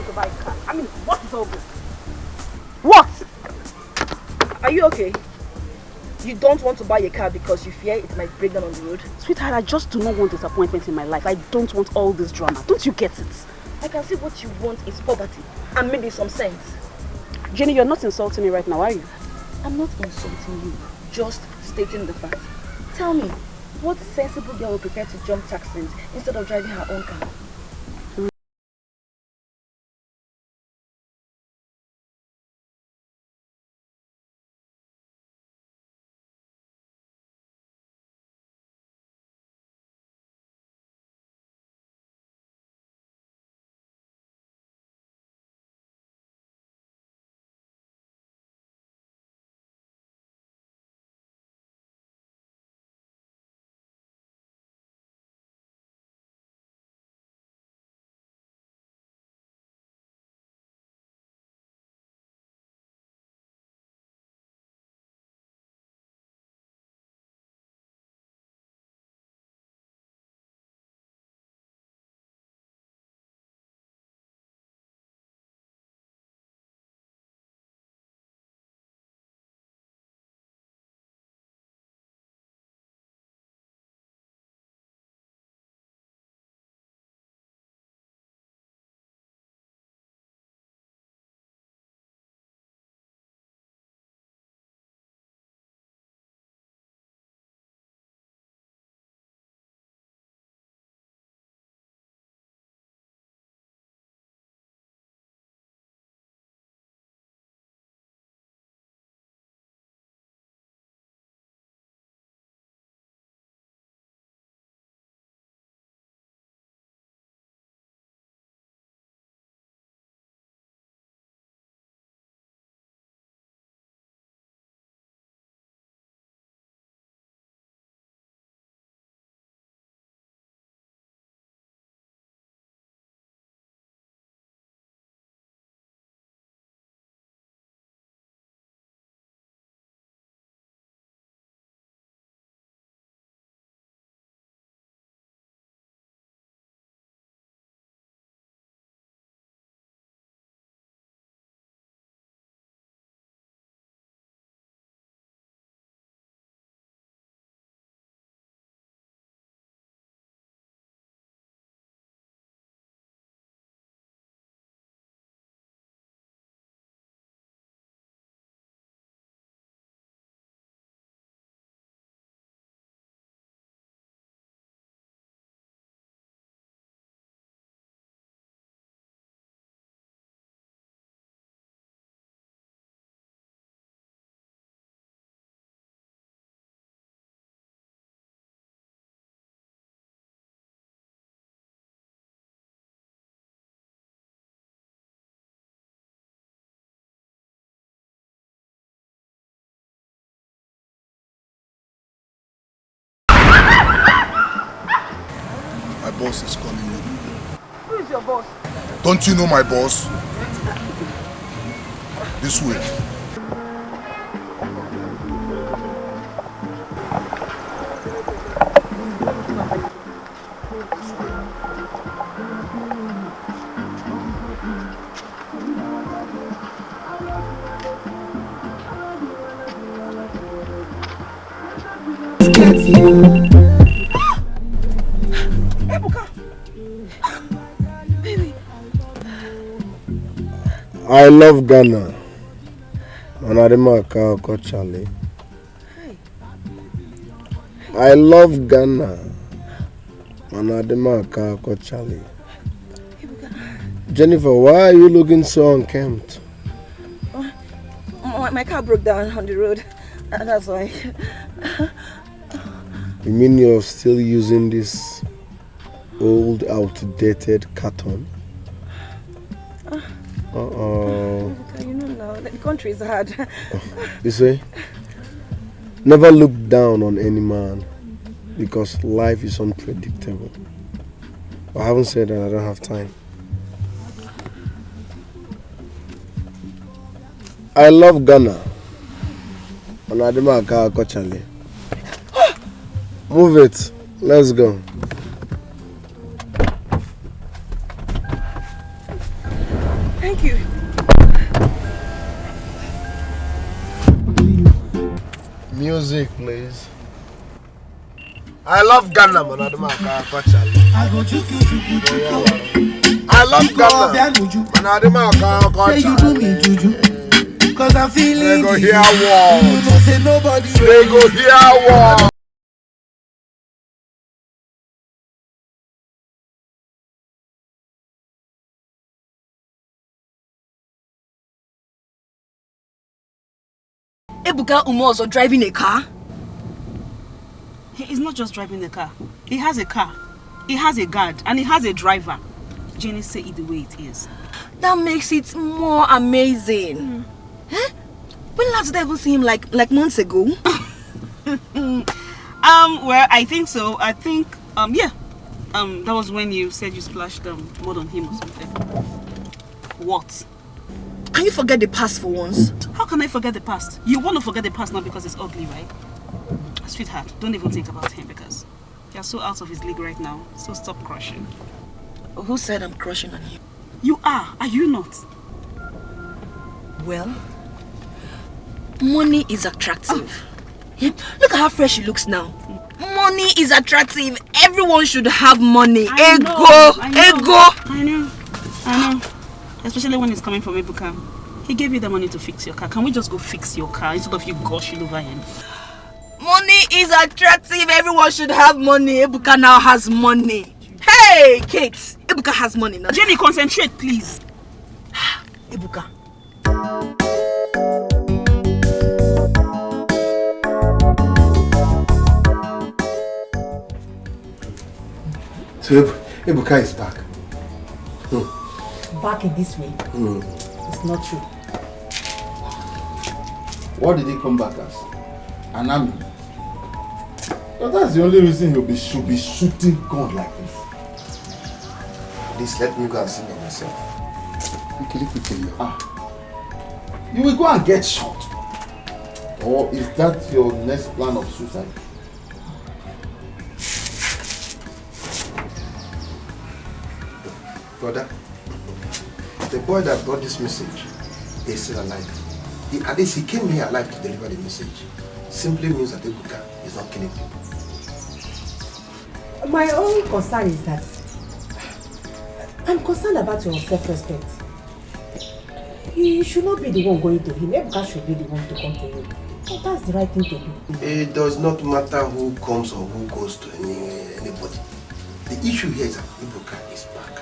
want to buy a car. I mean, what is all this? What? Are you okay? You don't want to buy a car because you fear it might break down on the road? Sweetheart, I just do not want disappointment in my life. I don't want all this drama. Don't you get it? I can see what you want is poverty and maybe some sense. Jenny, you're not insulting me right now, are you? I'm not insulting you, just stating the fact. Tell me, what sensible girl will prepare to jump taxis instead of driving her own car? My boss is calling you. Who is your boss? Don't you know my boss? This way. Ibuka! Baby! I love Ghana. Manadimaka Kochale. I love Ghana. Manadimaka Kochale. Jennifer, why are you looking so unkempt? My car broke down on the road. That's why. You mean you're still using this old, outdated carton? Uh-oh. You know now, the country is hard. You see? Never look down on any man because life is unpredictable. I haven't said that I don't have time. I love Ghana. Manadimaka Kochale. Move it. Let's go. Music, please. I love Ghana, man. I love Ghana. Say you do me juju. Cause I'm feeling they go hear war. Say nobody. They go hear war. Ibuka Umo also driving a car? He is not just driving a car. He has a car. He has a guard. And he has a driver. Jenny, say it the way it is. That makes it more amazing. Huh? When last did I even see him like months ago? Well, I think so. I think, yeah. That was when you said you splashed mud on him or something. What? Can you forget the past for once? How can I forget the past? You want to forget the past now because it's ugly, right? Sweetheart, don't even think about him because you're so out of his league right now. So stop crushing. Who said I'm crushing on you? You are you not? Well, money is attractive. Look at how fresh she looks now. Money is attractive. Everyone should have money. I know. Especially when it's coming from Ibuka. He gave you the money to fix your car. Can we just go fix your car instead of you gushing over him? Money is attractive. Everyone should have money. Ibuka now has money. Hey, Kate. Ibuka has money now. Jenny, concentrate, please. Ibuka. So Ibuka is back. Back in this way. It's not true. What did he come back as? An army? But that's the only reason he should be shooting gun like this. Please let me go and see by myself. Quickly. You will go and get shot. Or is that your next plan of suicide? Brother, the boy that brought this message is still alive. At least he came here alive to deliver the message. Simply means that Ibuka is not killing people. My only concern is that I'm concerned about your self-respect. You should not be the one going to him. Ibuka should be the one to come to you. But that's the right thing to do. It does not matter who comes or who goes to anybody. The issue here is that Ibuka is back.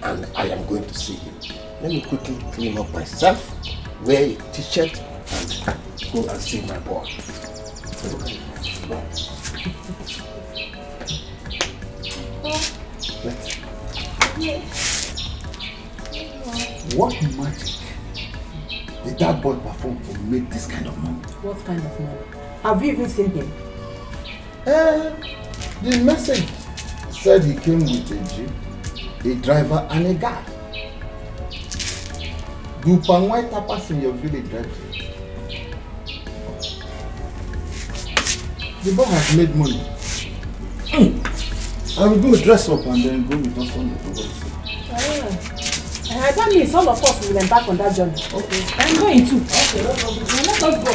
And I am going to see him. Let me quickly clean up myself, wear a t-shirt, and go and see my boy. What magic did that boy perform to make this kind of money? What kind of money? Have you even seen him? The message said he came with a jeep, a driver, and a guy. Do Pangwai tapas in your village drive? The boy has made money. I will go dress up and then go with us on the road. That means all of us will embark on that journey. Okay. I'm going too. Okay, let us go.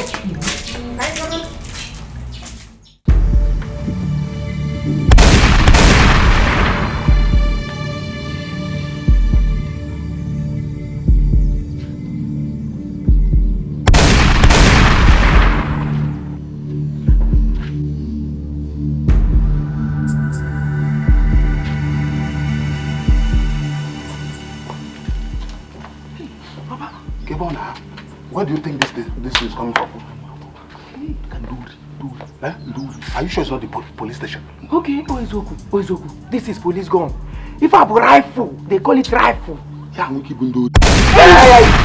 Where do you think this is coming from? You can do it. Eh? Do it. Are you sure it's not the police station? Okay, Oezoku. This is police gun. If I have rifle, they call it rifle. Yeah, we keep on doing it.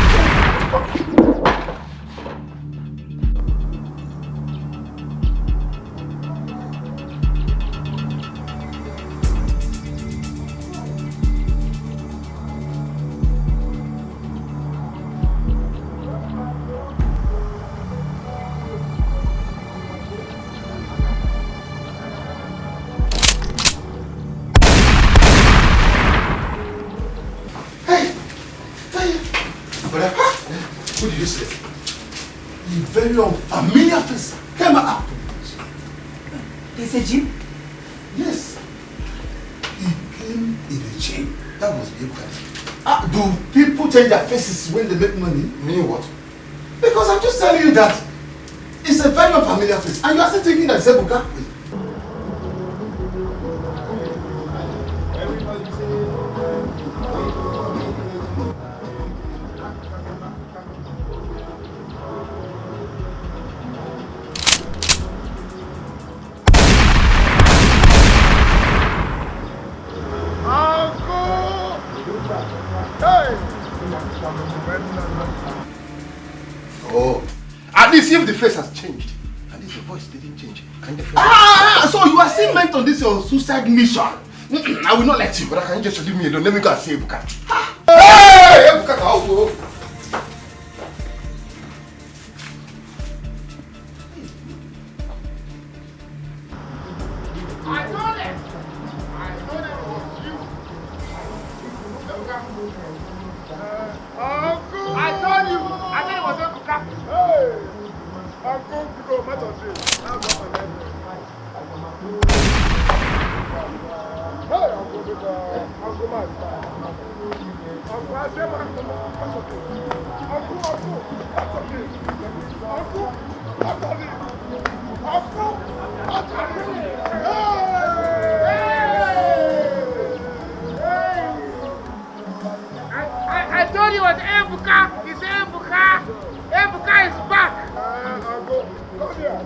very unfamiliar face came out. There's a jeep? Yes. He came in a jeep. That was Ibuka. Do people change their faces when they make money? Meaning what? Because I'm just telling you that it's a very unfamiliar face. And you are still thinking that it's Ibuka? Oh, at least if the face has changed, at least the voice didn't change. Can the face so you are still meant on this your suicide mission? I will not let you, but can you just leave me alone? Let me go and see Ibuka. Hey, Ibuka, go. I told you it was Ibuka. It's Ibuka. Ibuka is back. Come here.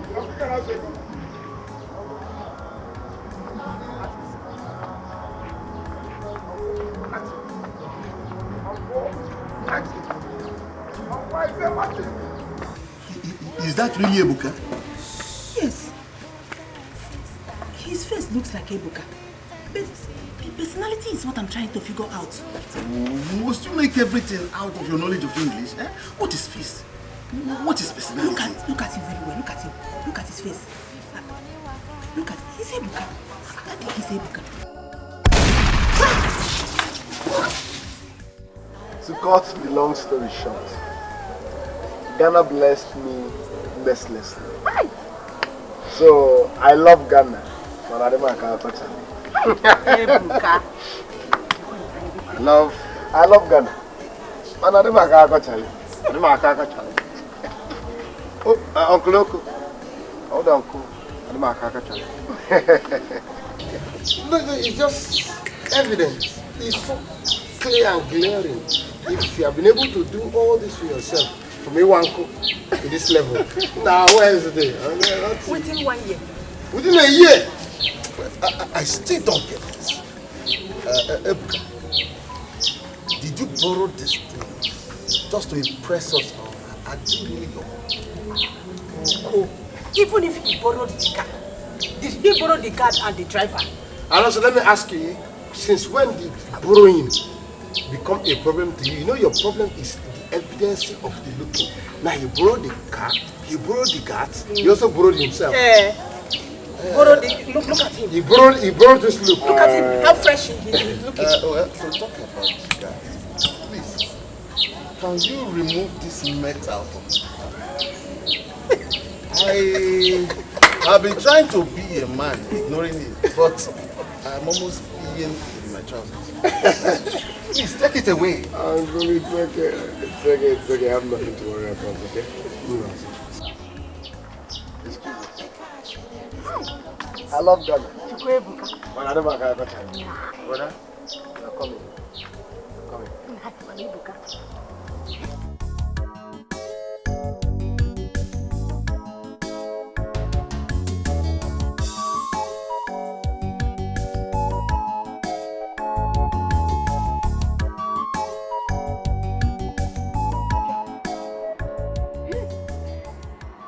Is that really Ibuka? Yes. His face looks like Ibuka. But the personality is what I'm trying to figure out. Must you make everything out of your knowledge of English? Eh? What is face? What is personality? Look at him very well. Look at him. Look at his face. Look at him. He's Ibuka. I think he's Ibuka. To cut the long story short, Ghana blessed me mercilessly. So I love Ghana. I love Ghana. Oh, Uncle Oko. Hold on, Uncle. No, it's just evident. It's so clear and glaring. If you have been able to do all this for yourself, from A1 to this level, now where is it? Within 1 year. Within a year? I still don't get this. Ibuka, did you borrow this thing just to impress us? Or do you really know? Even if he borrowed the car, did he borrow the car and the driver? And also, let me ask you, since when did borrowing become a problem to you? You know your problem is the evidence of the looking. Now he borrowed the car, he borrowed the guards, he also borrowed himself. Yeah. Borrowed the look at him. He borrowed this look. Look at him, how fresh he is looking. So talk about the guards. Please, can you remove this metal from me? I've been trying to be a man, ignoring it, but I'm almost peeing in my trousers. Please take it away. Uncle, it's okay. It's okay. I have nothing to worry about, okay? I love Ghana. Brother, you're coming.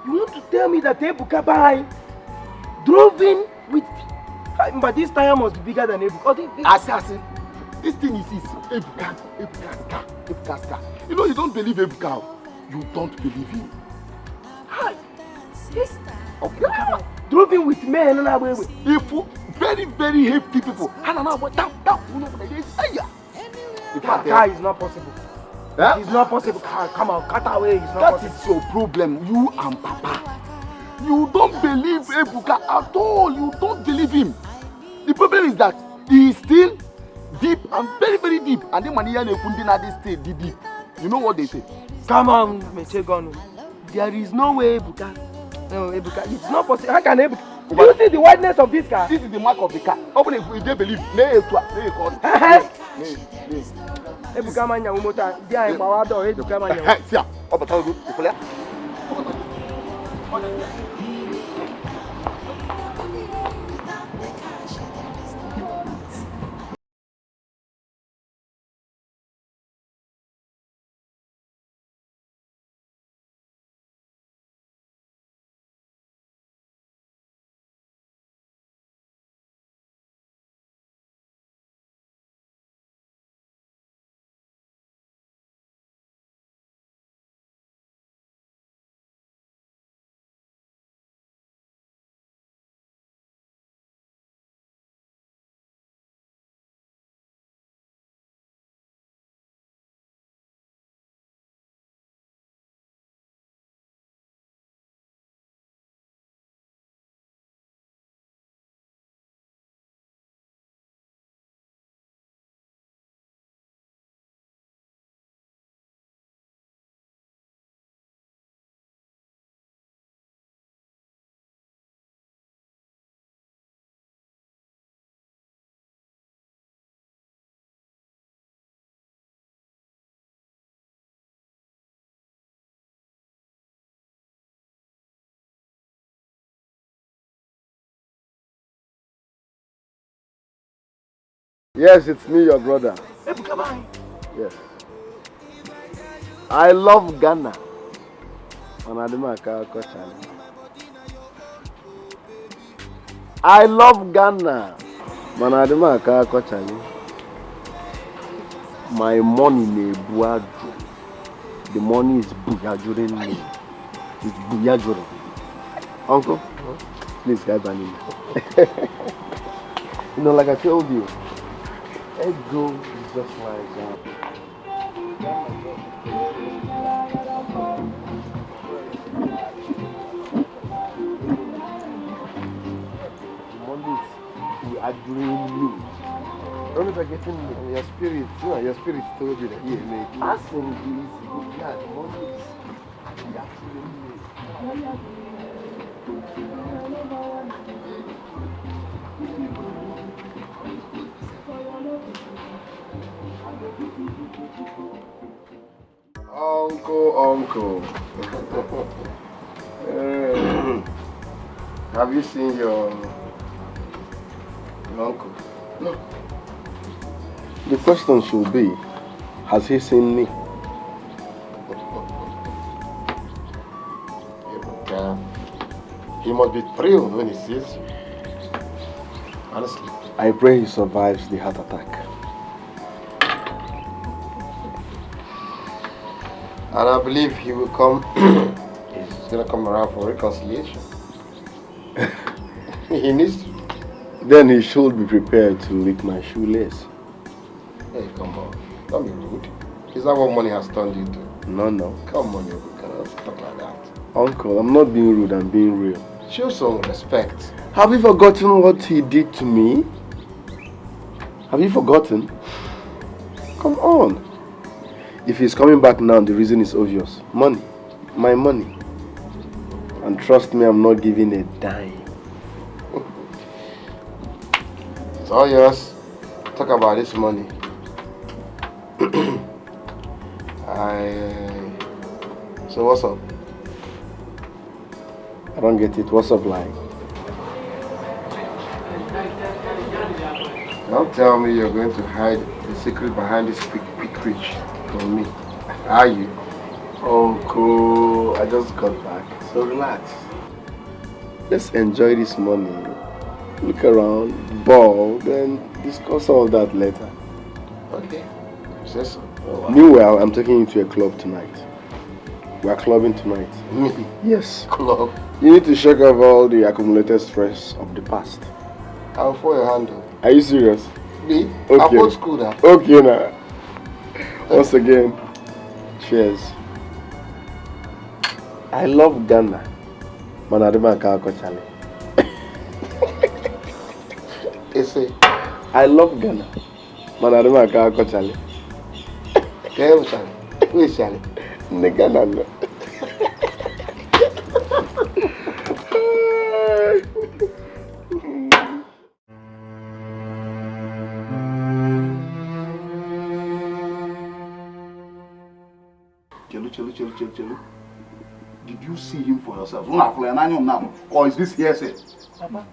You want to tell me that Ibuka drove in with... But this tire must be bigger than Ibuka. Oh, Assassin, this thing is Ibuka's car. You know, you don't believe Ibuka. You don't believe him. Hi. Okay. Drove in with men and away with. Very, very heavy people. The Car is not possible. Huh? It's not possible. Come on, cut away. It's not That possible. is your problem, you and Papa. You don't believe Ibuka at all. You don't believe him. The problem is that he is still deep and very, very deep. And the Maniya Nekundina they stay deep. You know what they say? Come on, Mechegon. There is no way Ibuka. No, Ibuka. It's not possible. How can Ibuka? Do you see the whiteness of this car? This is the mark of the car. Open if they believe. Ibuka manya umota. Dia en bawado Ibuka manya. See, open the door. Yes, it's me, your brother. Yes. I love Ghana. I love Ghana. My money may buaju. The money is bujajurin me. It's bujajurin. Uncle, please guide me. You know, like I told you, ego is just like money we are doing you. Don't ever get in your spirit. You know, your spirit told you that here, make asking you yeah, the money is we are doing you. Uncle. Have you seen your uncle? No. The question should be, has he seen me? He must be thrilled when he sees you. Honestly. I pray he survives the heart attack. And I believe he will come, he's going to come around for reconciliation. He needs to. Then he should be prepared to lick my shoelace. Hey, come on. Don't be rude. Is that what money has turned you to? No. Come on, you cannot talk like that. Uncle, I'm not being rude, I'm being real. Show some respect. Have you forgotten what he did to me? Have you forgotten? Come on. If he's coming back now, the reason is obvious. Money. My money. And trust me, I'm not giving a dime. It's all yours. Talk about this money. So what's up? I don't get it. What's up like? Don't tell me you're going to hide the secret behind this quick rich from me. Are you? Uncle, I just got back. So relax. Let's enjoy this money. Look around, ball, then discuss all that later. Okay. Say so. Oh, wow. Meanwhile, I'm taking you to a club tonight. We're clubbing tonight. Me? Yes. Club? You need to shake off all the accumulated stress of the past. I'll follow your handle. Are you serious? Me? Okay. I'm old school now. Okay now. Once again, Cheers. I love Ghana. Manadima Kako Chale. I love Ghana. Manadima Kako Chale. Kaya Chale. Where Chale? Ne Ghana no. Chelu. Did you see him for yourself? Or is this hearsay? Papa.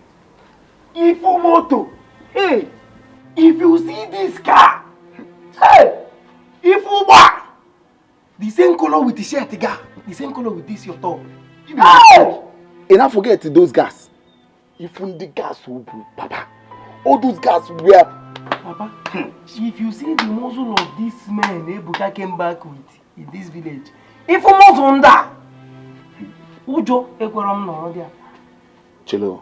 Ifumoto. Hey, if you see this car, hey, Ifuba, the same color with the shirt, the same color with this your top. Hey! And not forget those gas. Even the gas will be, Papa. All those gas were. Papa, if you see the muzzle of this man Ibuka came back with in this village, Ifumoto under. Ujo ekwerom no there. Chelo.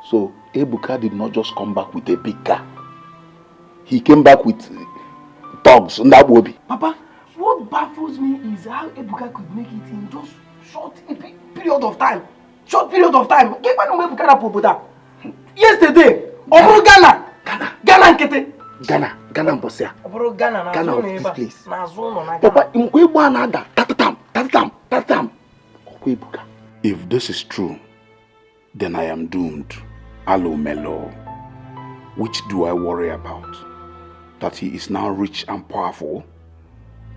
So Ibuka did not just come back with a big car. He came back with dogs and that would be. Papa, what baffles me is how Ibuka could make it in just short period of time. Yesterday, Obro Ghana nkete. Ghana Mbosia. Obro Ghana na Ghana of zone this eba. place. Na zone na Papa, imkwe nada. Tatam. Ibuka. If this is true, then I am doomed. Alo Melo. Which do I worry about? That he is now rich and powerful,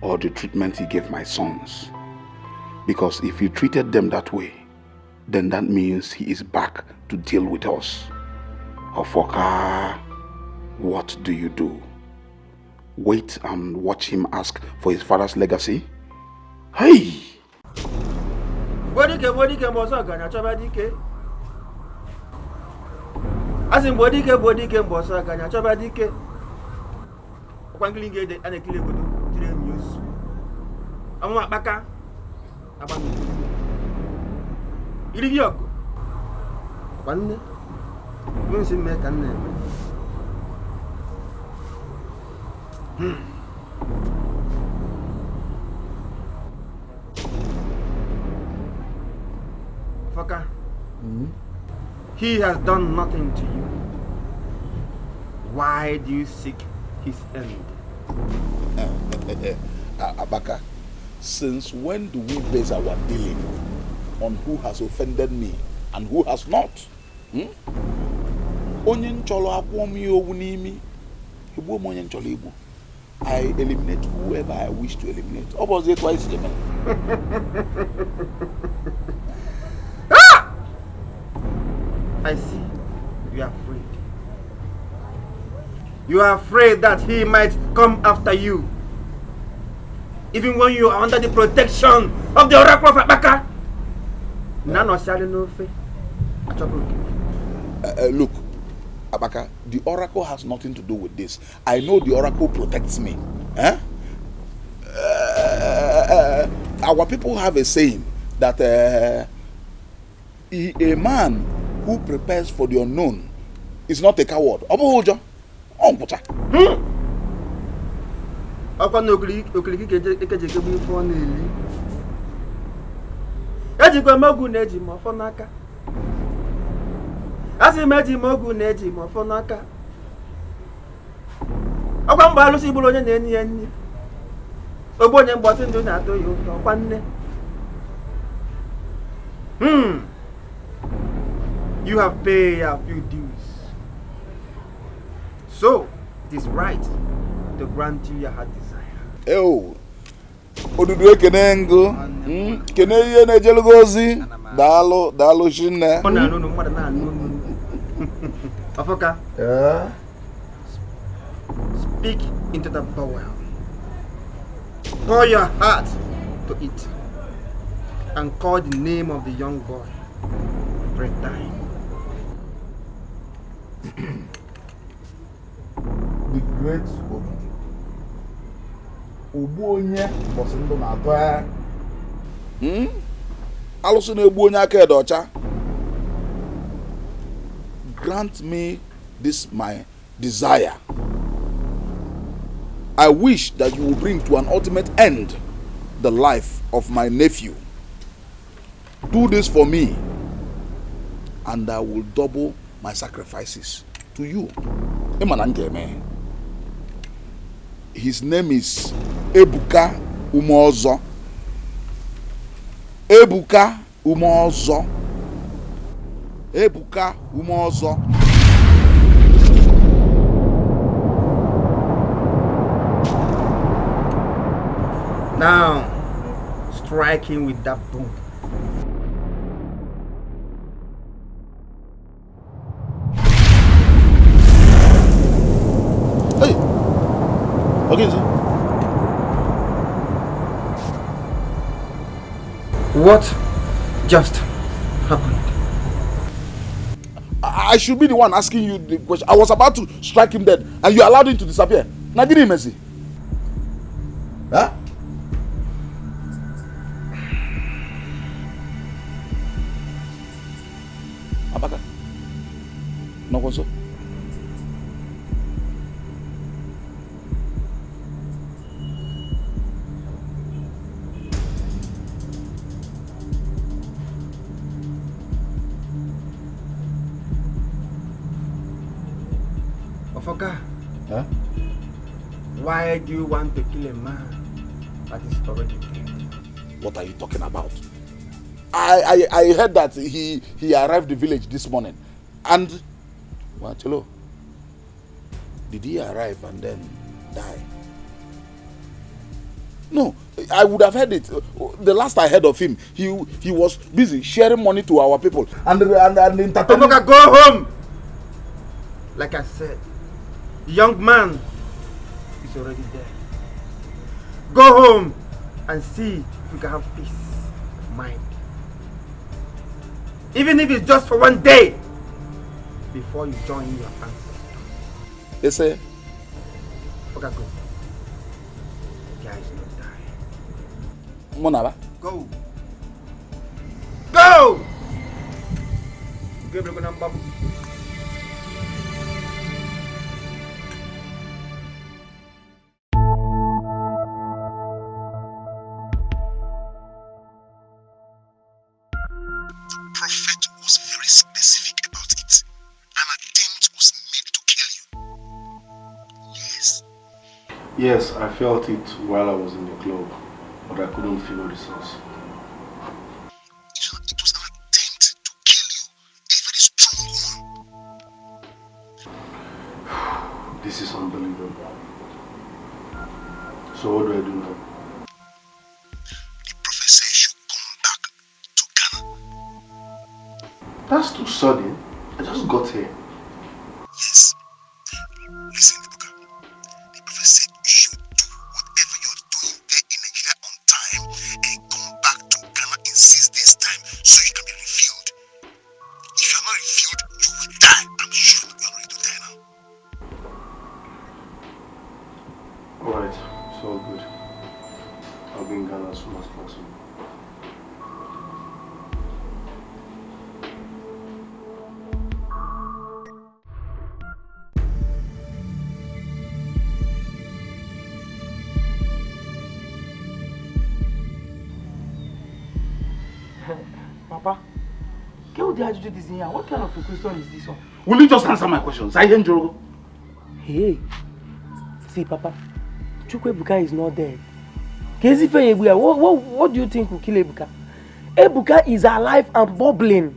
or the treatment he gave my sons? Because if he treated them that way, then that means he is back to deal with us. Ofoka, what do you do? Wait and watch him ask for his father's legacy? Hey! Bodike mboso ganya choba dike. Asim bodike mboso ganya choba dike. Okwanglinge de anekile godo tire news. Amu akpaka abami. Iri yogo. Kwanne. Yonsi me kanne. Faka. He has done nothing to you. Why do you seek his end? Abaka, since when do we base our dealing on who has offended me and who has not? Onyen cholo akwomi owunimi. Ibu monyen cholo ibu. I eliminate whoever I wish to eliminate. Opposite twice, I see. You are afraid. You are afraid that he might come after you. Even when you are under the protection of the Oracle of Abaka. Look, Abaka, the Oracle has nothing to do with this. I know the Oracle protects me. Our people have a saying that a man who prepares for the unknown is not a coward. You have paid a few dues. So, it is right to grant you your heart desire. Oh, Odudu Ekenengo, Keneye Nejelugozi, Dalo Shine. Afoka. Speak into the bowel. Pour your heart to it. And call the name of the young boy. 3 times. The great Obuonye was in the matter. Also, Obuonya Kedocha. Grant me this my desire. I wish that you will bring to an ultimate end the life of my nephew. Do this for me, and I will double my sacrifices to you. His name is Ibuka Umozo. Ibuka Umozo. Ibuka Umozo. Now, strike him with that boom. Hey! Okay, sir. What just happened? I should be the one asking you the question. I was about to strike him dead, and you allowed him to disappear. Now, did he mercy? Huh? Abaka? No, what's up? Ofoka, Huh? why do you want to kill a man that is already dead? What are you talking about? I heard that he arrived the village this morning, and well, hello. Did he arrive and then die? No, I would have heard it. The last I heard of him, he was busy sharing money to our people and entertaining. Ofoka, go home. Like I said, the young man is already dead. Go home and see if you can have peace of mind. Even if it's just for one day before you join your ancestors. They say, Ofoka, go. The guy is not dying. Monaba. Go. Go! Gabriel Gonambam. Prophet was very specific about it. An attempt was made to kill you. Yes. Yes, I felt it while I was in the club, but I couldn't feel the source. It was an attempt to kill you. A very strong one. This is unbelievable. So what do I do now? The prophet says you should come back to Ghana. That's too sudden. I just got here. Yes. Listen, Ibuka. The prophet said you should do whatever you're doing there in Nigeria on time and come back to Ghana in 6 days' time so you can be refilled. If you're not refilled, you will die. I'm sure you're ready to die now. Alright, it's all good. I'll be in Ghana as soon as possible. Papa, what did you do this in here? What kind of a question is this one? Will you just answer my questions? I ain't Jorogo. Hey, see, Papa, Ibuka is not dead. What do you think will kill Ibuka? Ibuka is alive and bubbling.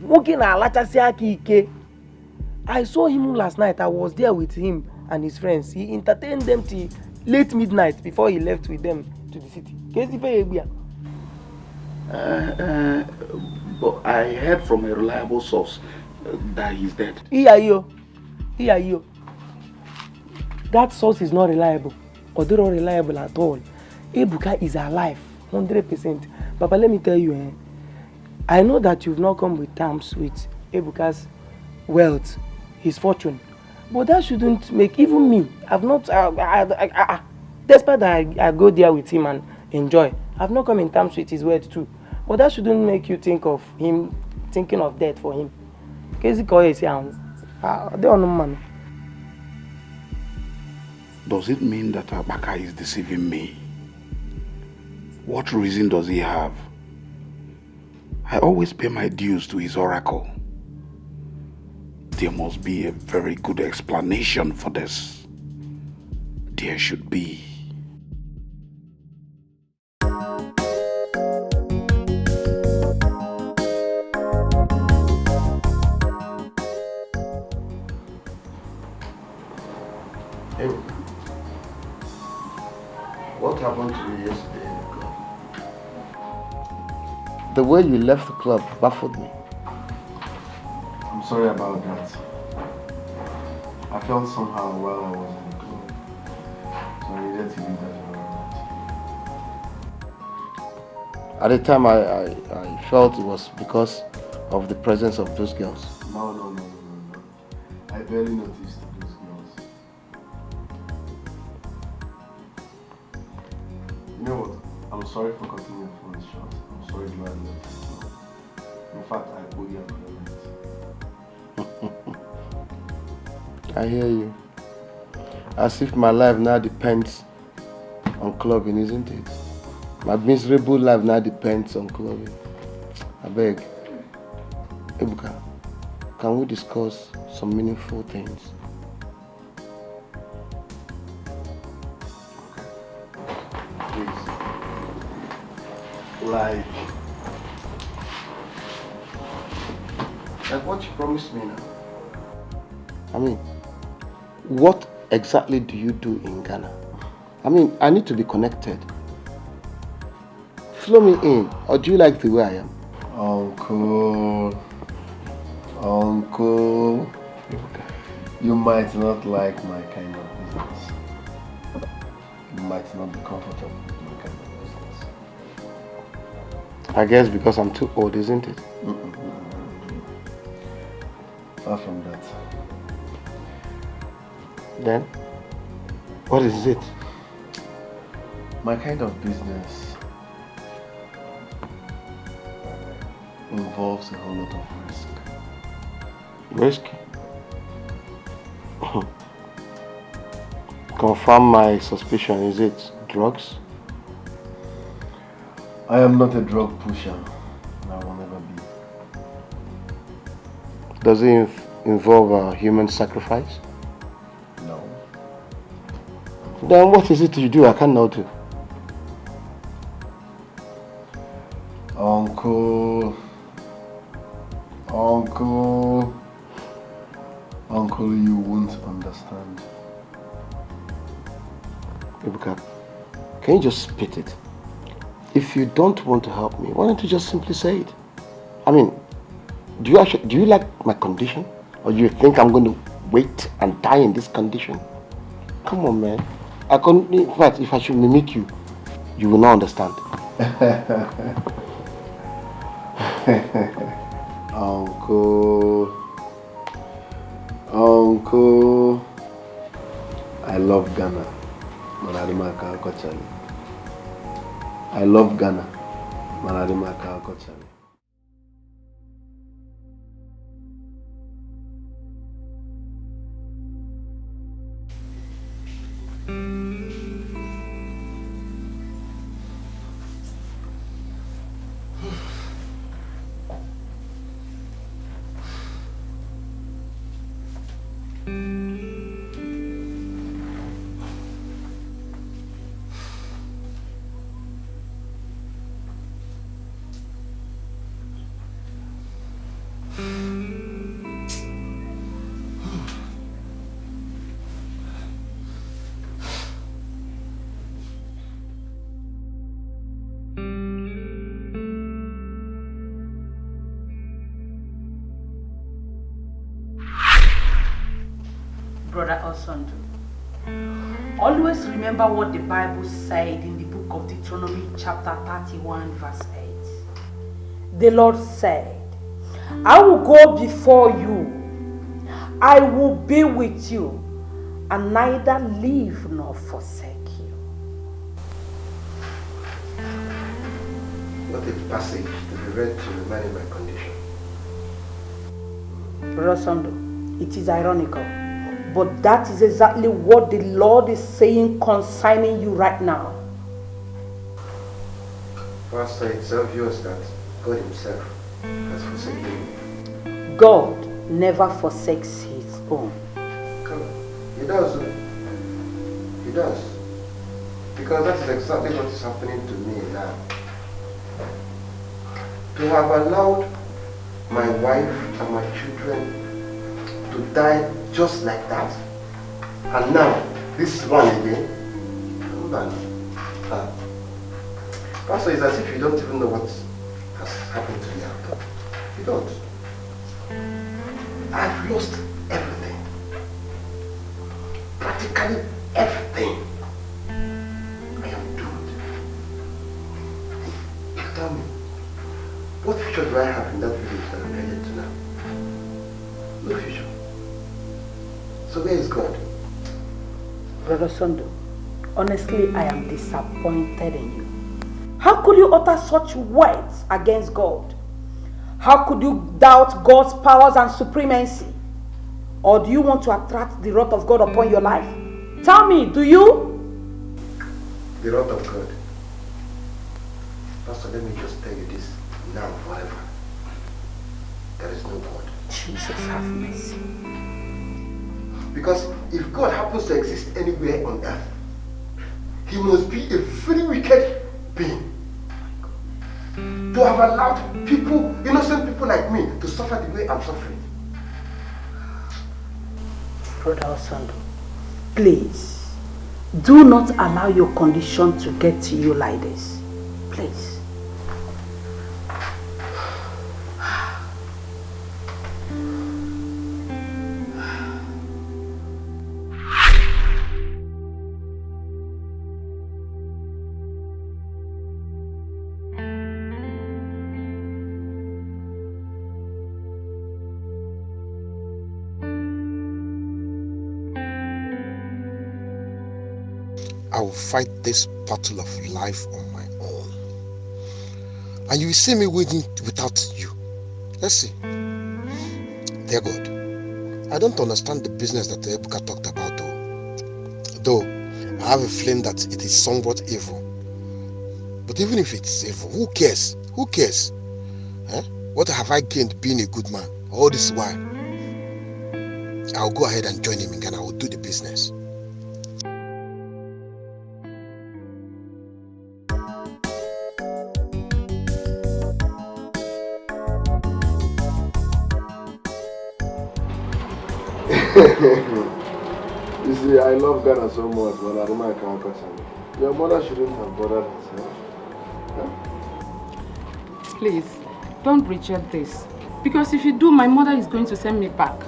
I saw him last night. I was there with him and his friends. He entertained them till late midnight before he left with them to the city. But I heard from a reliable source that he's dead. Iyo. That source is not reliable. Or they're not reliable at all. Ibuka is alive, 100%. Papa, let me tell you, I know that you've not come with terms with Ibuka's wealth, his fortune. But that shouldn't make even me. I've not, despite that I go there with him and enjoy, I've not come in terms with his wealth too. But that shouldn't make you think of him, thinking of death for him. Does it mean that Abaka is deceiving me? What reason does he have? I always pay my dues to his oracle. There must be a very good explanation for this. There should be. Hey, what happened to you yesterday in the club? The way you left the club baffled me. I'm sorry about that. I felt somehow while I was in the club, so I needed to leave that environment. At the time, I felt it was because of the presence of those girls. No. I barely noticed those girls. You know what? I'm sorry for cutting your phone short. I'm sorry you had left the club. In fact, I owe you an apology. I hear you. As if my life now depends on clubbing, isn't it? My miserable life now depends on clubbing. I beg. Ibuka, can we discuss some meaningful things? Please. Like what you promised me now. I mean, what exactly do you do in Ghana? I mean, I need to be connected. Flow me in, or do you like the way I am? Uncle, you might not like my kind of business. You might not be comfortable with my kind of business. I guess because I'm too old, isn't it? Far from that. Then, what is it? My kind of business involves a whole lot of risk. Risk? Confirm my suspicion, is it drugs? I am not a drug pusher, and I will never be. Does it involve a human sacrifice? No. Then what is it you do I can't know to? Uncle, you won't understand. Ibuka, can you just spit it? If you don't want to help me, why don't you just simply say it? I mean, do you like my condition? Or do you think I'm going to wait and die in this condition? Come on, man. In fact, if I should mimic you, you will not understand. Uncle, I love Ghana. I love Ghana. Brother Osando, always remember what the Bible said in the book of Deuteronomy chapter 31 verse 8. The Lord said, I will go before you, I will be with you, and neither leave nor forsake you. What a passage to be read to remind my condition. Brother Osando, it is ironical, but that is exactly what the Lord is saying concerning you right now. Pastor, it's obvious that God himself has forsaken me. God never forsakes his own. Come on. He does. He does. Because that is exactly what is happening to me now. To have allowed my wife and my children to die just like that. And now, this one again. Come on. Pastor, it's as if you don't even know what has happened to me after. You don't. I've lost everything. Practically everything. I am doomed. Tell me, what future do I have in that village that I'm headed to now? No future. So where is God? Brother Sondo, honestly, I am disappointed in you. How could you utter such words against God? How could you doubt God's powers and supremacy? Or do you want to attract the wrath of God upon your life? Tell me, do you? The wrath of God. Pastor, let me just tell you this now forever. There is no God. Jesus have mercy. Because if God happens to exist anywhere on earth, he must be a very wicked being. To have allowed people, innocent people like me, to suffer the way I'm suffering. Brother Osando, please, do not allow your condition to get to you like this. Please. I will fight this battle of life on my own. And you will see me winning without you. Let's see. Dear God, I don't understand the business that Ibuka talked about though. I have a feeling that it is somewhat evil. But even if it's evil, who cares? Who cares? Eh? What have I gained being a good man all this while? I'll go ahead and join him and I will do the business. You see, I love Ghana so much, but I don't mind can't question. Your mother shouldn't have bothered herself. Huh? Please, don't reject this. Because if you do, my mother is going to send me back.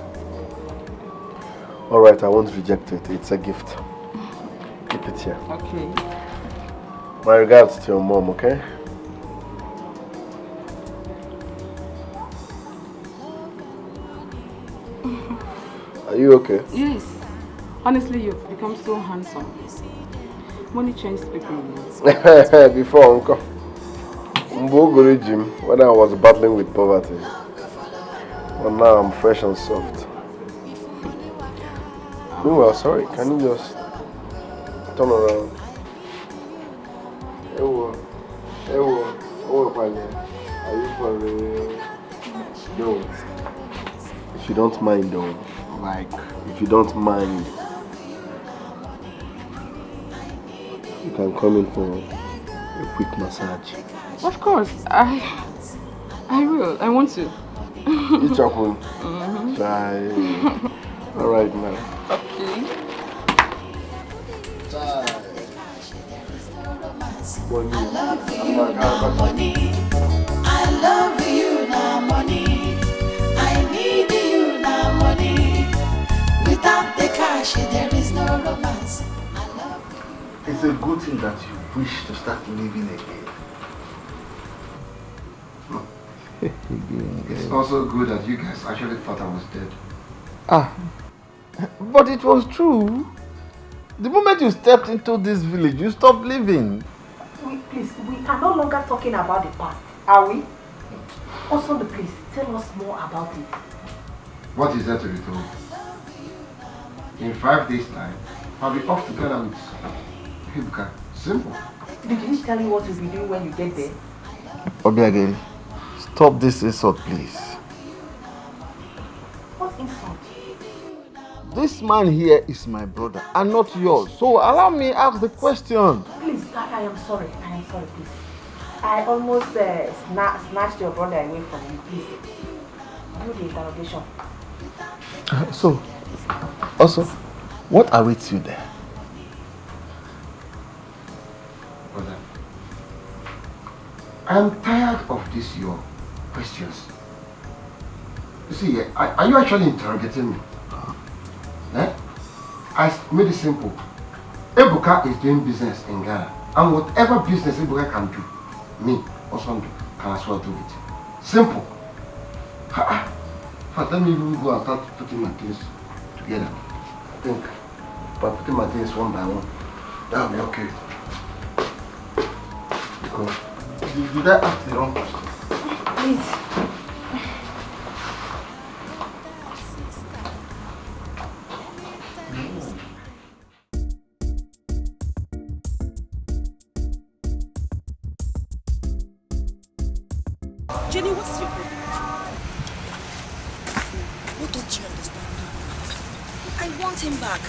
Alright, I won't reject it. It's a gift. Keep it here. Okay. My regards to your mom, okay? Are you okay? Yes. Honestly, you've become so handsome. Money changed people. Before, Uncle. Mbogori Jim, when I was battling with poverty. But now I'm fresh and soft. Oh, well, sorry. Can you just turn around? Ewo, are you for real? No. If you don't mind though, if you don't mind, you can come in for a quick massage. Of course, I will. I want to. Each of them. Try. All right, man. Okay. Money. I love you now, money. I love you now, money. I need you now, money. Without the cash, there is no romance. I love you. It's a good thing that you wish to start living again. It's also good that you guys actually thought I was dead. But it was true. The moment you stepped into this village, you stopped living. Please, we are no longer talking about the past, are we? Also, please, tell us more about it. What is there to be told? In 5 days' time, I'll be off together with Ibuka. Simple. Did he tell you what you'll be doing when you get there? Obiageli, stop this insult, please. What insult? This man here is my brother and not yours. So allow me ask the question. Please, I am sorry. I am sorry, please. I almost snatched your brother away from you. Please, do the interrogation. So, also, what awaits you there? Brother, I'm tired of these your questions. You see, are you actually interrogating me? Eh? I made it simple. Ibuka is doing business in Ghana, and whatever business Ibuka can do, me also can as well do it. Simple. Let me even go and start putting my things together. I think by putting my things one by one, that will be okay. Because did I ask the wrong question? Please. Jenny, what is your problem? What don't you understand? I want him back.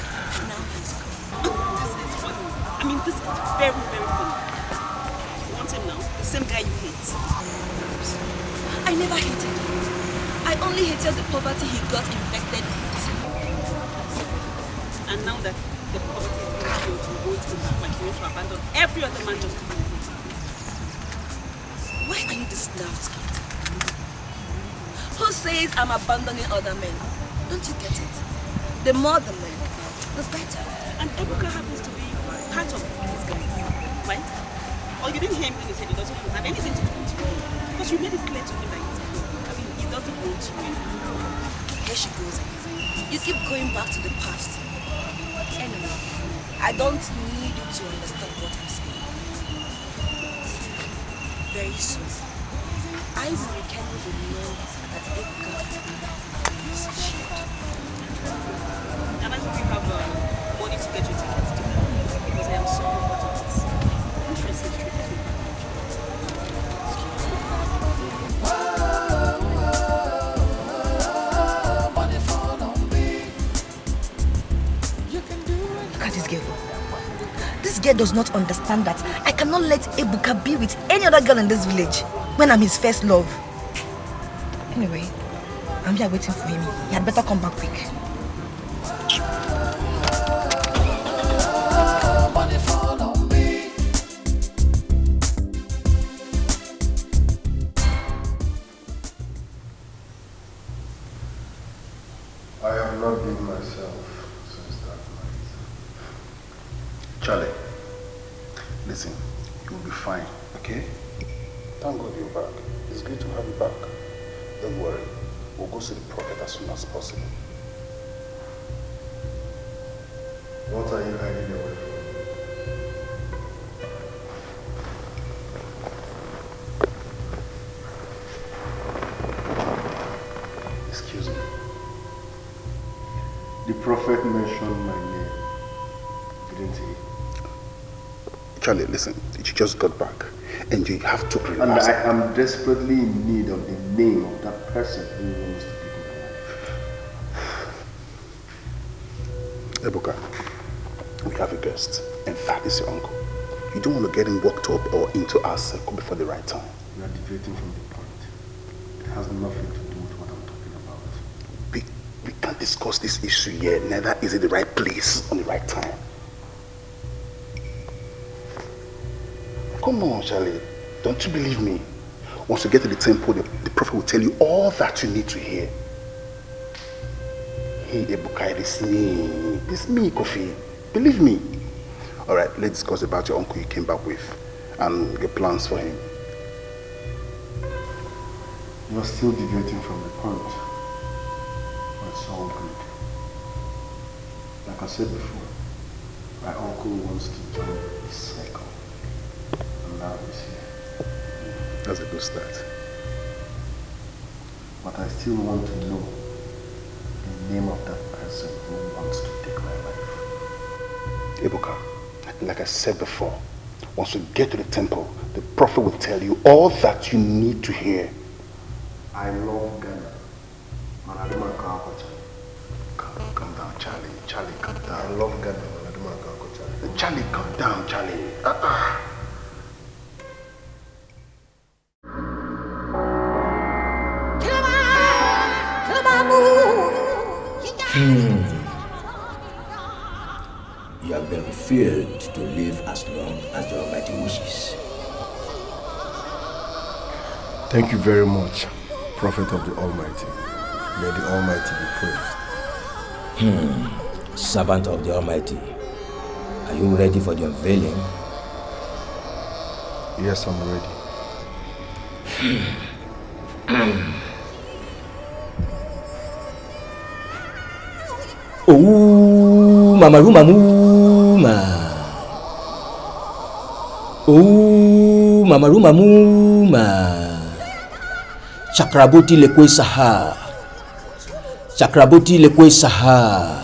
Now he's gone. This is funny. I mean, this is very, very funny. You want him now? The same guy you hate. I never hated him. I only hated the poverty he got infected with. And now that the poverty is being killed, you want him back like you want to abandon every other man just to be with him. Why are you this daft kid? Who says I'm abandoning other men? Don't you get it? The more the men, the better. And Ibuka happens to be part of these guys, right? Or you didn't hear him when he said he doesn't even have anything to do with you. Because you made it clear to him that he doesn't want you anymore. Here she goes again. You keep going back to the past. Anyway, I don't need you to understand what I'm saying. Very soon, I will rekindle the love that Ibuka is shared. And I hope you have money to get your tickets to that, because I am so important. Interesting trip. Look at this girl. This girl does not understand that I cannot let Ibuka be with any other girl in this village when I'm his first love. Anyway, I'm here waiting for him. He had better come back quick. I have not been myself since that night. Charlie, listen, you will be fine, okay? Thank God you're back. It's good to have you back. Don't worry, we'll go see the prophet as soon as possible. What are you hiding away from? Excuse me. The prophet mentioned my name, didn't he? Charlie, listen, you just got back and you have to And relax. I am desperately in need of the name of that person who wants to take my life. Ibuka, we have a guest, and that is your uncle. You don't want to get him worked up or into our circle before the right time. You are deviating from the point. It has nothing to do with what I'm talking about. We can't discuss this issue here. Neither is it the right place on the right time. Come on, Charlie. Don't you believe me? Once you get to the temple, the prophet will tell you all that you need to hear. Hey, Ibuka, it's me. It's me, Kofi. Believe me. All right, let's discuss about your uncle you came back with and get plans for him. You are still deviating from the point. But it's all good. Like I said before, my uncle wants to join the cycle. And now he's here. That's a good start. But I still want to know the name of that person who wants to take my life. Ibuka, like I said before, Once you get to the temple, the prophet will tell you all that you need to hear. I love Ghana. Calm down, Charlie. Charlie, calm down. I love Ghana. Charlie, calm down, Charlie. You have been refilled to live as long as the Almighty wishes. Thank you very much, Prophet of the Almighty. May the Almighty be praised. Servant of the Almighty, are you ready for the unveiling? Yes, I'm ready. Oh, Mama Mama. Oh, Mama Mama. Chakraborty lekwe saha. Chakraborty lekwe saha.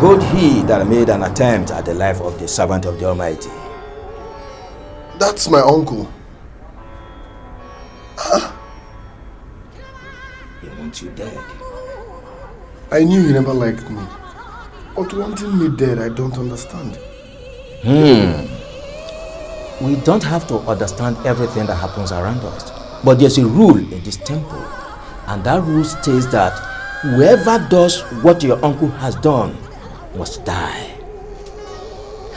Behold he that made an attempt at the life of the servant of the Almighty. That's my uncle. He wants you dead. I knew he never liked me. But wanting me dead, I don't understand. We don't have to understand everything that happens around us. But there's a rule in this temple. And that rule states that whoever does what your uncle has done must die.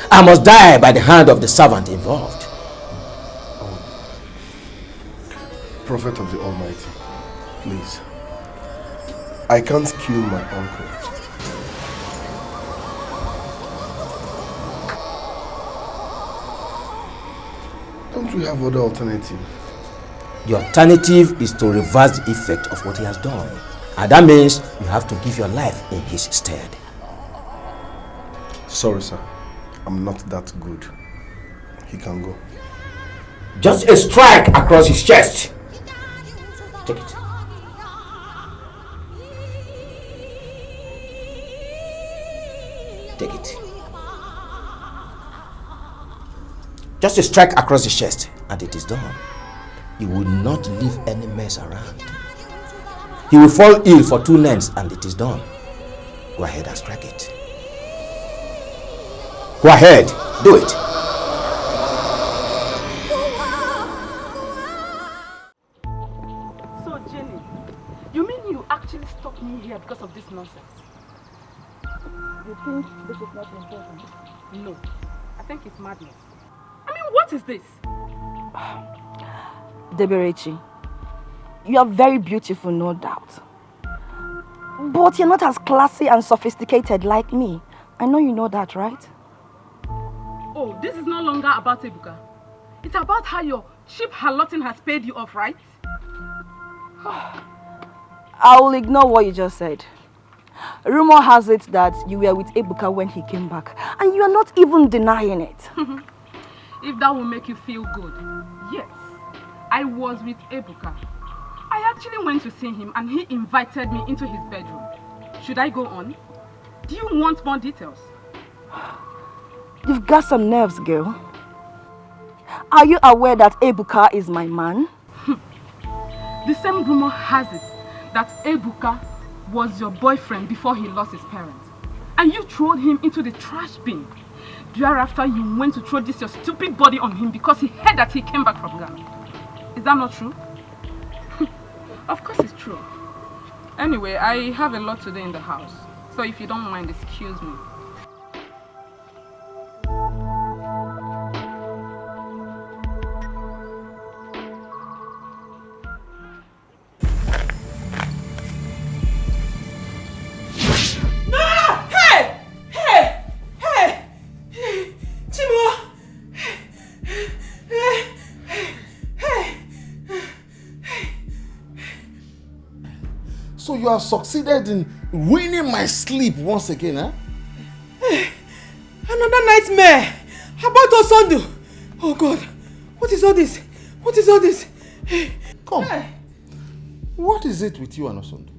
I must die by the hand of the servant involved. Prophet of the Almighty, please. I can't kill my uncle. Don't we have other alternative? The alternative is to reverse the effect of what he has done. And that means you have to give your life in his stead. Sorry, sir. I'm not that good. He can go. Just a strike across his chest. Take it. Take it. Just a strike across his chest and it is done. He will not leave any mess around. He will fall ill for 2 nights and it is done. Go ahead and strike it. Go ahead, do it. So, Jenny, you mean you actually stopped me here because of this nonsense? You think this is not important? No, I think it's madness. I mean, what is this? Desperation, you are very beautiful, no doubt. But you're not as classy and sophisticated like me. I know you know that, right? Oh, this is no longer about Ibuka. It's about how your cheap harlotting has paid you off, right? I will ignore what you just said. Rumor has it that you were with Ibuka when he came back, and you are not even denying it. If that will make you feel good, yes, I was with Ibuka. I actually went to see him and he invited me into his bedroom. Should I go on? Do you want more details? You've got some nerves, girl. Are you aware that Ibuka is my man? The same rumor has it that Ibuka was your boyfriend before he lost his parents. And you threw him into the trash bin. Thereafter, you went to throw this your stupid body on him because he heard that he came back from Ghana. Is that not true? Of course it's true. Anyway, I have a lot to do in the house. So if you don't mind, excuse me. So you have succeeded in ruining my sleep once again, huh? Hey, another nightmare about Osondo. Oh God, what is all this? What is all this? Hey. Come. Hey. What is it with you and Osondo?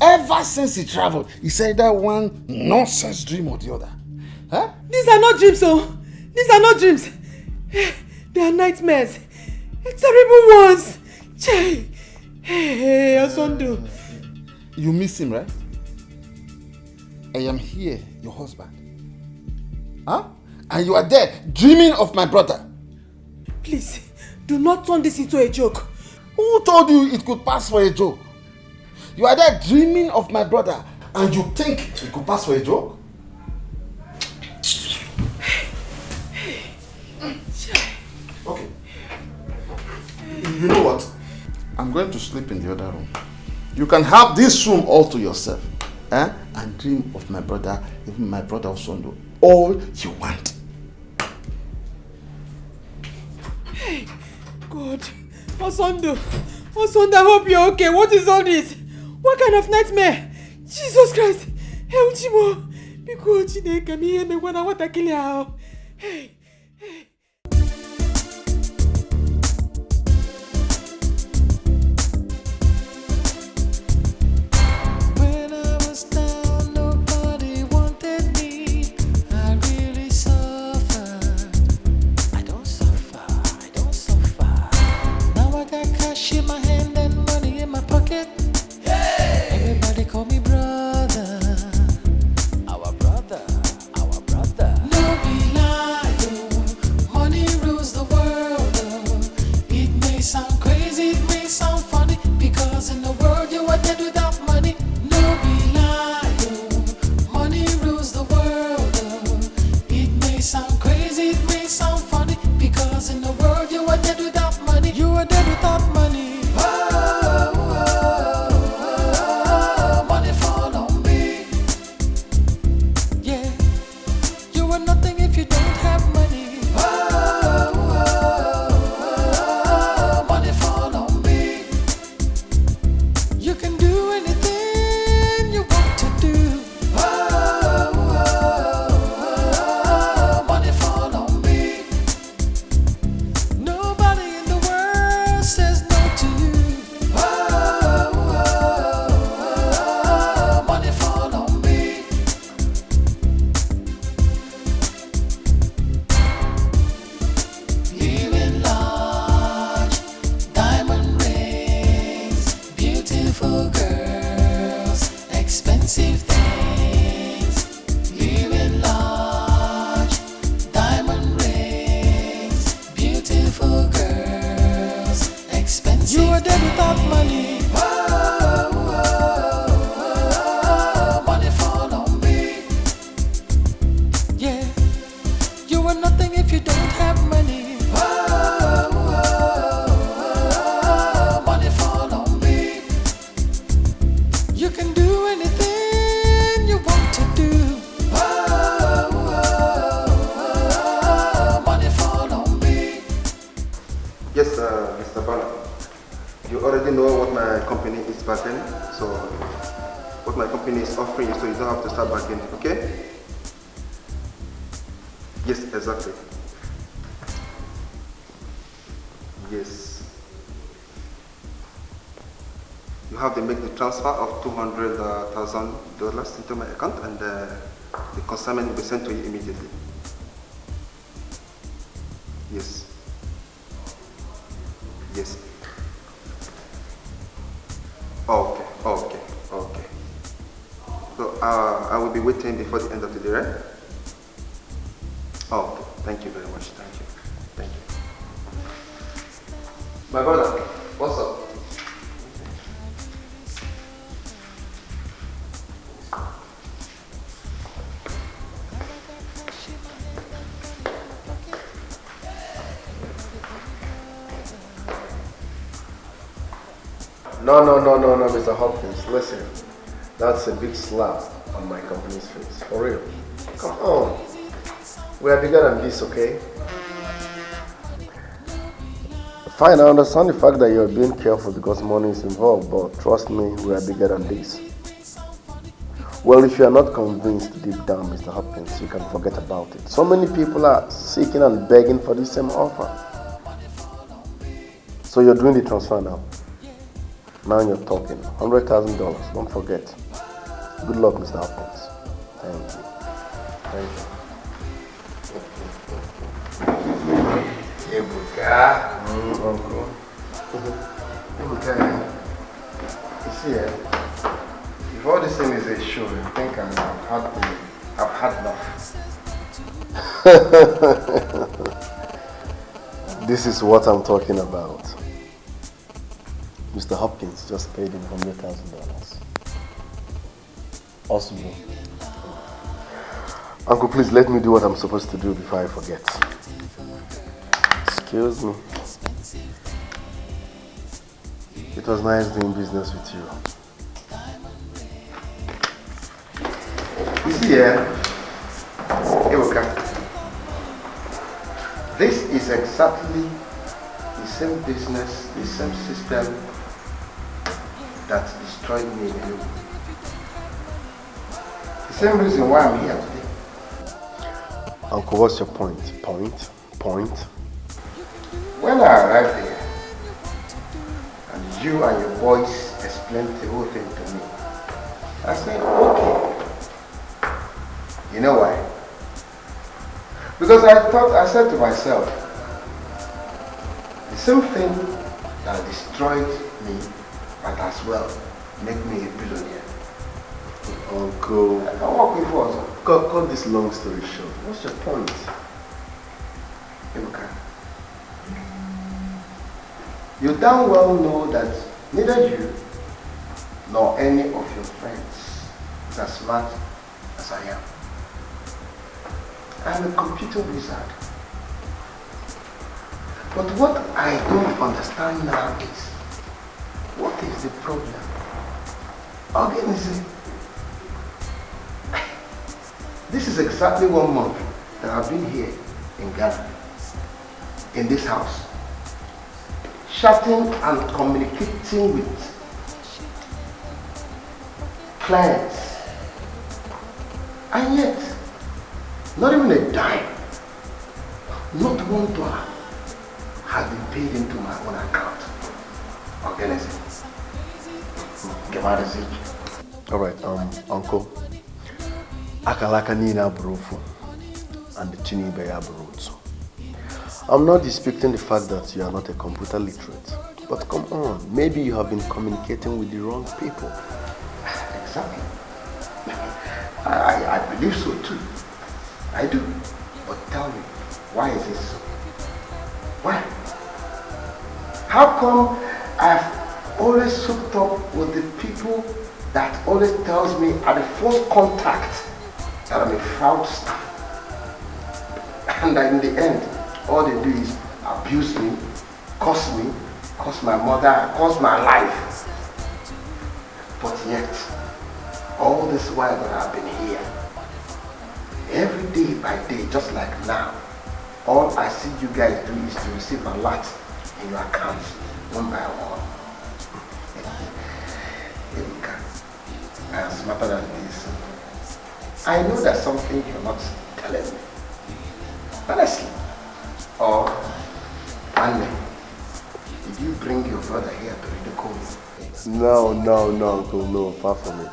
Ever since he traveled, he said that one nonsense dream or the other. Huh? These are not dreams, oh. These are not dreams. They are nightmares. Terrible ones. Hey, Osondo. You miss him, right? I am here, your husband. Huh? And you are there, dreaming of my brother. Please, do not turn this into a joke. Who told you it could pass for a joke? You are there dreaming of my brother, and you think it could pass for a joke? Okay. You know what? I'm going to sleep in the other room. You can have this room all to yourself. And dream of my brother, even my brother Osondo. All you want. Hey, God. Osondo, I hope you're okay. What is all this? What kind of nightmare? Jesus Christ. Hey, Uchimo. Because Chineke mi hear me when I want to kill you. Hey. Transfer of $200,000 into my account, and the consignment will be sent to you immediately. Yes. Yes. Okay. So I will be waiting before the end of the day, right? Okay. Thank you very much. Thank you. My brother, what's up? No, Mr. Hopkins, listen. That's a big slap on my company's face. For real. Come on. We are bigger than this, okay? Fine, I understand the fact that you're being careful because money is involved, but trust me, we are bigger than this. Well, if you are not convinced deep down, Mr. Hopkins, you can forget about it. So many people are seeking and begging for the same offer. So you're doing the transfer now. Now you're talking. $100,000, don't forget. Good luck, Mr. Hopkins. Thank you. Thank you. Ibuka. Uncle. Ibuka. You see, if all this thing is a show, you think I've had enough. This is what I'm talking about. Mr. Hopkins just paid him $100,000. Awesome. Uncle, please let me do what I'm supposed to do before I forget. Excuse me. It was nice doing business with you. You see, Ibuka, this is exactly the same business, the same system that destroyed me in you. The same reason why I'm here today. Uncle, what's your point? Point? When I arrived there, and you and your boys explained the whole thing to me, I said, okay. You know why? Because I said to myself, the same thing that destroyed me might as well make me a billionaire. Uncle, I can work with us. cut this long story short. What's your point? Ibuka, you damn well know that neither you nor any of your friends is as smart as I am. I'm a computer wizard. But what I don't understand now is, what is the problem? Organism. This is exactly 1 month that I've been here in Ghana, in this house, chatting and communicating with clients, and yet, not even a dime, not $1 has been paid into my own account. Organism. Alright, Uncle. Akalaka Nina Brufu and the Chinibe Yaburutu. I'm not disputing the fact that you are not a computer literate. But come on, maybe you have been communicating with the wrong people. Exactly. I believe so too. I do. But tell me, why is this so? Why? How come I've always hooked up with the people that always tells me at the first contact that I'm a fraudster? And in the end, all they do is abuse me, curse my mother, curse my life. But yet, all this while that I've been here, every day by day, just like now, all I see you guys do is to receive a lot in your accounts, one by one. I am smarter than this. I know there's something you're not telling me. Honestly. Or, Anne, did you bring your brother here to ridicule me? No, Uncle, no, far from it.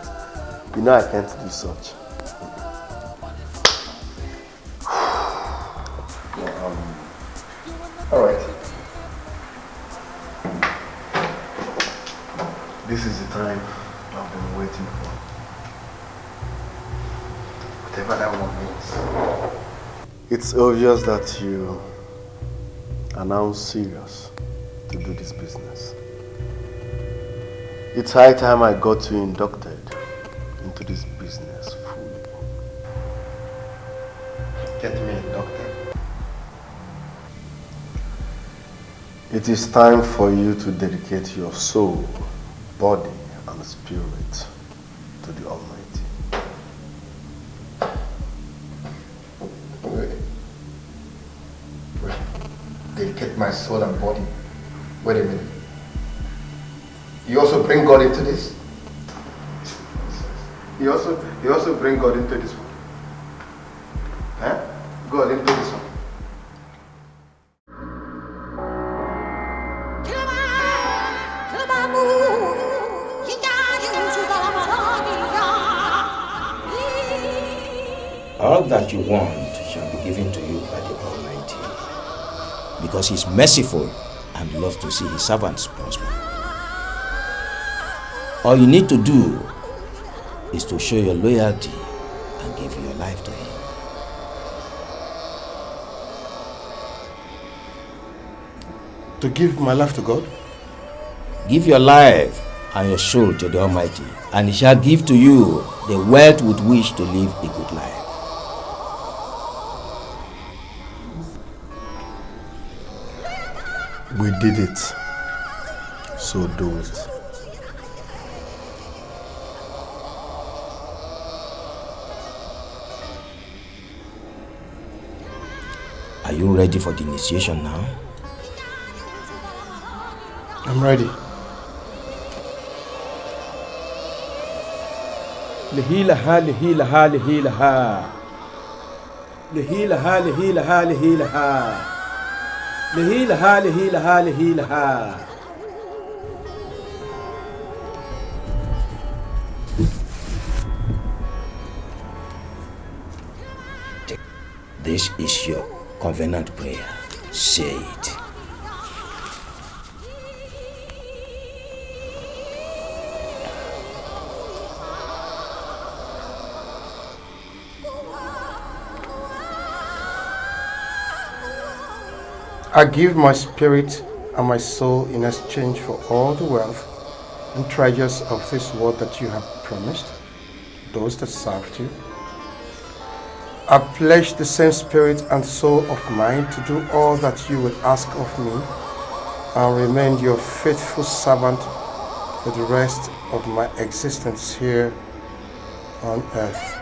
You know I can't do such. Alright. This is the time I've been waiting for. Whatever that one means. It's obvious that you are now serious to do this business. It's high time I got you inducted into this business fully. Get me inducted. It is time for you to dedicate your soul, body, and spirit to the Almighty. Wait. Dedicate my soul and body Wait a minute. You also bring God into this? You also bring God into this one? Huh? God into this one? All that you want shall be given to you by the Almighty, because He is merciful and loves to see His servants prosper. All you need to do is to show your loyalty and give your life to Him. To give my life to God? Give your life and your soul to the Almighty, and He shall give to you the wealth with which to live a good life. We did it, so do it. Are you ready for the initiation now? I'm ready. Lihilaha, lihilaha, lihilaha. Lihilaha, lihilaha, lihilaha. Lihilaha, lihilaha, lihilaha. This is your covenant prayer. Say it. I give my spirit and my soul in exchange for all the wealth and treasures of this world that you have promised, those that served you. I pledge the same spirit and soul of mine to do all that you would ask of me and remain your faithful servant for the rest of my existence here on earth.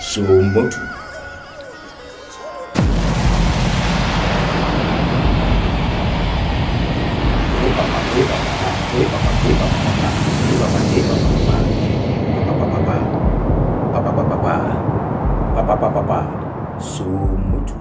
So motu. So motu.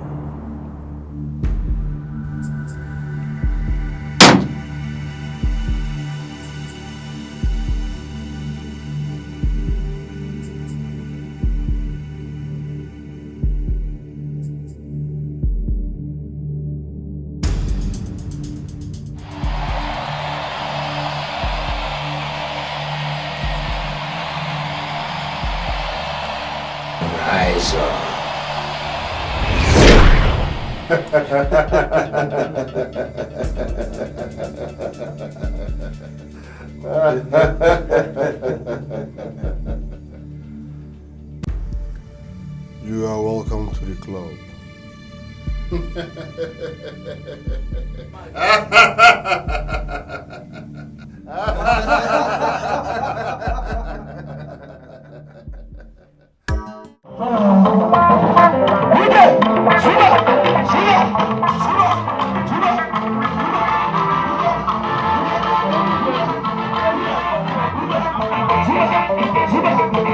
Rise up. You are welcome to the club. Zuba!